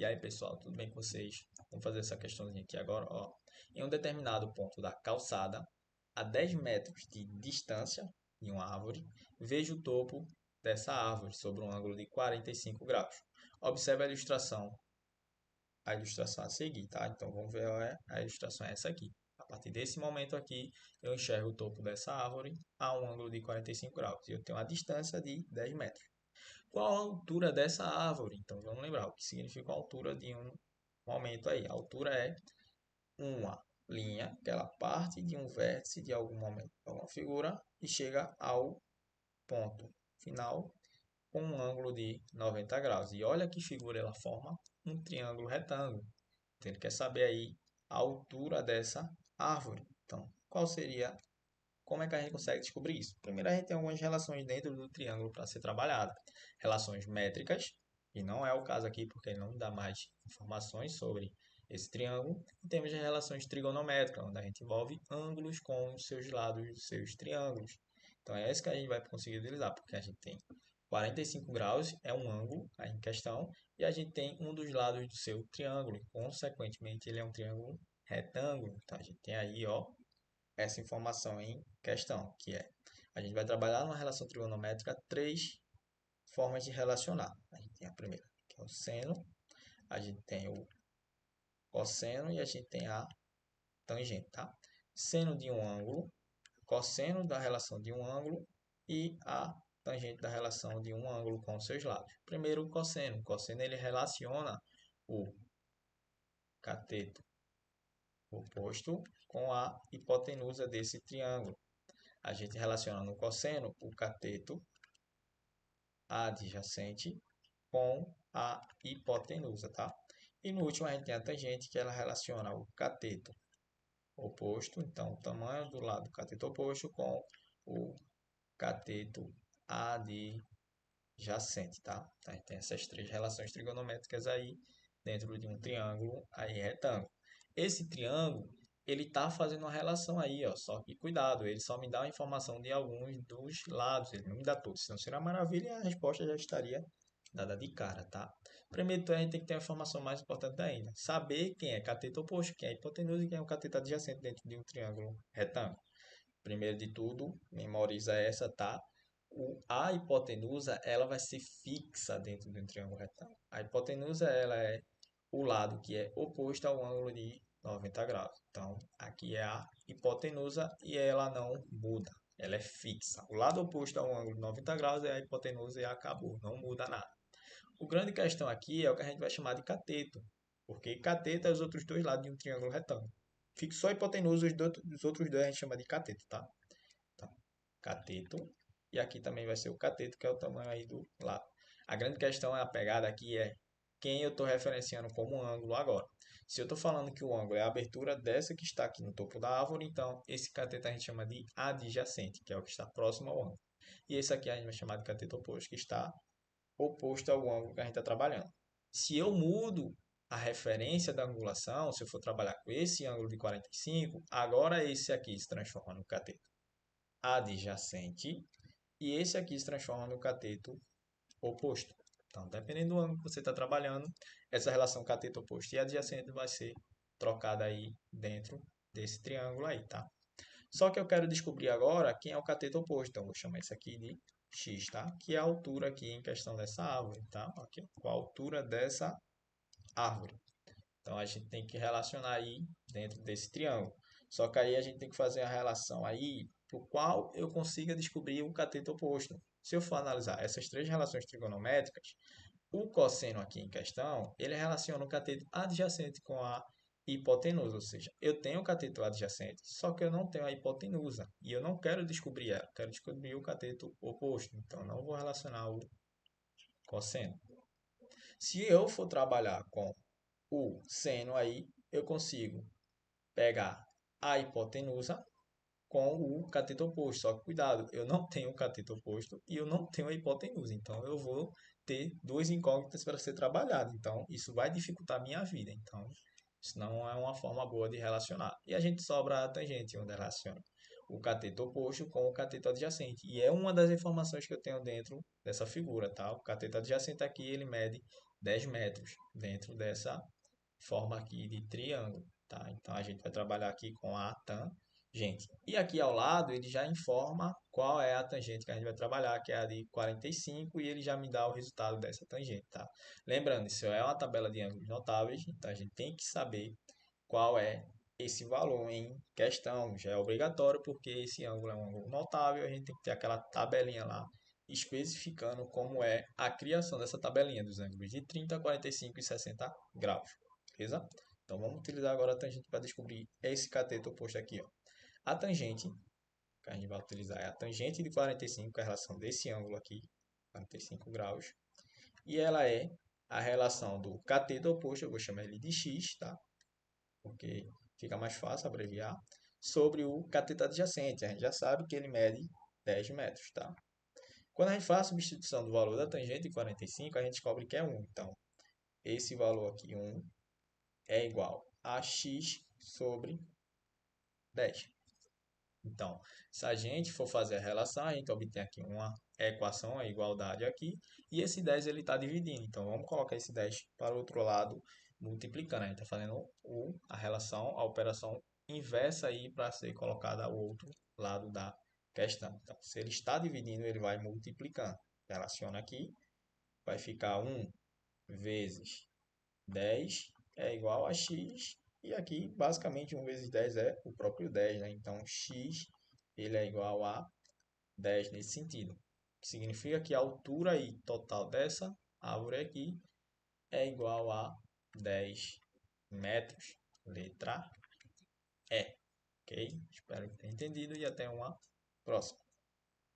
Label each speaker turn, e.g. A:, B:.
A: E aí, pessoal, tudo bem com vocês? Vamos fazer essa questãozinha aqui agora, ó. Em um determinado ponto da calçada, a 10 metros de distância de uma árvore, veja o topo dessa árvore sobre um ângulo de 45 graus. Observe a ilustração a seguir, tá? Então, vamos ver a ilustração é essa aqui. A partir desse momento aqui, eu enxergo o topo dessa árvore a um ângulo de 45 graus. E eu tenho uma distância de 10 metros. Qual a altura dessa árvore? Então vamos lembrar o que significa a altura de um momento aí. A altura é uma linha que ela parte de um vértice de algum momento, alguma figura, e chega ao ponto final com um ângulo de 90 graus. E olha que figura ela forma um triângulo retângulo. Então ele quer saber aí a altura dessa árvore. Então, qual seria como é que a gente consegue descobrir isso? Primeiro, a gente tem algumas relações dentro do triângulo para ser trabalhada. Relações métricas, e não é o caso aqui porque ele não dá mais informações sobre esse triângulo. E temos as relações trigonométricas, onde a gente envolve ângulos com os seus lados dos seus triângulos. Então é isso que a gente vai conseguir utilizar, porque a gente tem 45 graus, é um ângulo aí em questão, e a gente tem um dos lados do seu triângulo, e consequentemente ele é um triângulo retângulo. Então a gente tem aí, ó, essa informação em questão, que é a gente vai trabalhar numa relação trigonométrica três formas de relacionar. A gente tem a primeira, que é o seno, a gente tem o cosseno e a gente tem a tangente, tá? Seno de um ângulo, cosseno da relação de um ângulo e a tangente da relação de um ângulo com seus lados. Primeiro, o cosseno. O cosseno ele relaciona o cateto oposto com a hipotenusa desse triângulo. A gente relaciona no cosseno o cateto adjacente com a hipotenusa, tá? E no último a gente tem a tangente, que ela relaciona o cateto oposto, então o tamanho do lado do cateto oposto com o cateto adjacente, tá? Então, a gente tem essas três relações trigonométricas aí dentro de um triângulo aí retângulo. Esse triângulo, ele está fazendo uma relação aí, ó, só que cuidado, ele só me dá a informação de alguns dos lados, ele não me dá todos, senão seria uma maravilha e a resposta já estaria dada de cara, tá? Primeiro, então, a gente tem que ter a informação mais importante ainda, saber quem é cateto oposto, quem é hipotenusa e quem é o cateto adjacente dentro de um triângulo retângulo. Primeiro de tudo, memoriza essa, tá? A hipotenusa, ela vai ser fixa dentro de um triângulo retângulo. A hipotenusa, ela é o lado que é oposto ao ângulo de 90 graus. Então, aqui é a hipotenusa e ela não muda. Ela é fixa. O lado oposto ao ângulo de 90 graus é a hipotenusa e acabou. Não muda nada. O grande questão aqui é o que a gente vai chamar de cateto. Porque cateto é os outros dois lados de um triângulo retângulo. Fixou a hipotenusa, os outros dois a gente chama de cateto, tá? Então, cateto. E aqui também vai ser o cateto, que é o tamanho aí do lado. A grande questão é a pegada aqui é quem eu estou referenciando como ângulo agora. Se eu estou falando que o ângulo é a abertura dessa que está aqui no topo da árvore, então esse cateto a gente chama de adjacente, que é o que está próximo ao ângulo. E esse aqui a gente vai chamar de cateto oposto, que está oposto ao ângulo que a gente está trabalhando. Se eu mudo a referência da angulação, se eu for trabalhar com esse ângulo de 45, agora esse aqui se transforma no cateto adjacente e esse aqui se transforma no cateto oposto. Então, dependendo do ângulo que você está trabalhando, essa relação cateto oposto e adjacente vai ser trocada aí dentro desse triângulo aí, tá? Só que eu quero descobrir agora quem é o cateto oposto. Então, vou chamar isso aqui de x, tá? Que é a altura aqui em questão dessa árvore, tá? Aqui, qual a altura dessa árvore. Então, a gente tem que relacionar aí dentro desse triângulo. Só que aí a gente tem que fazer a relação aí por qual eu consiga descobrir o cateto oposto. Se eu for analisar essas três relações trigonométricas, o cosseno aqui em questão, ele relaciona o cateto adjacente com a hipotenusa, ou seja, eu tenho o cateto adjacente, só que eu não tenho a hipotenusa, e eu não quero descobrir ela, quero descobrir o cateto oposto, então não vou relacionar o cosseno. Se eu for trabalhar com o seno aí, eu consigo pegar a hipotenusa com o cateto oposto. Só que cuidado, eu não tenho o cateto oposto e eu não tenho a hipotenusa. Então eu vou ter duas incógnitas para ser trabalhado. Então isso vai dificultar a minha vida. Então isso não é uma forma boa de relacionar. E a gente sobra a tangente, onde relaciona o cateto oposto com o cateto adjacente. E é uma das informações que eu tenho dentro dessa figura, tá? O cateto adjacente aqui, ele mede 10 metros dentro dessa forma aqui de triângulo, tá? Então a gente vai trabalhar aqui com a tangente. E aqui ao lado ele já informa qual é a tangente que a gente vai trabalhar, que é a de 45, e ele já me dá o resultado dessa tangente, tá? Lembrando, isso é uma tabela de ângulos notáveis, então a gente tem que saber qual é esse valor em questão. Já é obrigatório porque esse ângulo é um ângulo notável, a gente tem que ter aquela tabelinha lá especificando como é a criação dessa tabelinha dos ângulos de 30, 45 e 60 graus. Beleza? Então vamos utilizar agora a tangente para descobrir esse cateto oposto aqui. Ó. A tangente que a gente vai utilizar é a tangente de 45, que é a relação desse ângulo aqui, 45 graus. E ela é a relação do cateto oposto, eu vou chamar ele de x, tá? Porque fica mais fácil abreviar, sobre o cateto adjacente. A gente já sabe que ele mede 10 metros, tá? Quando a gente faz a substituição do valor da tangente de 45, a gente descobre que é 1. Então, esse valor aqui, 1, é igual a x sobre 10. Então, se a gente for fazer a relação, a gente obtém aqui uma equação, a igualdade aqui, e esse 10 ele está dividindo. Então, vamos colocar esse 10 para o outro lado, multiplicando. A gente está fazendo a relação, a operação inversa aí para ser colocada ao outro lado da questão. Então, se ele está dividindo, ele vai multiplicando. Relaciona aqui, vai ficar 1 vezes 10 é igual a x, e aqui basicamente 1 vezes 10 é o próprio 10, né? Então x ele é igual a 10 nesse sentido. Que significa que a altura aí total dessa árvore aqui é igual a 10 metros. Letra E. Ok? Espero que tenha entendido e até uma próxima.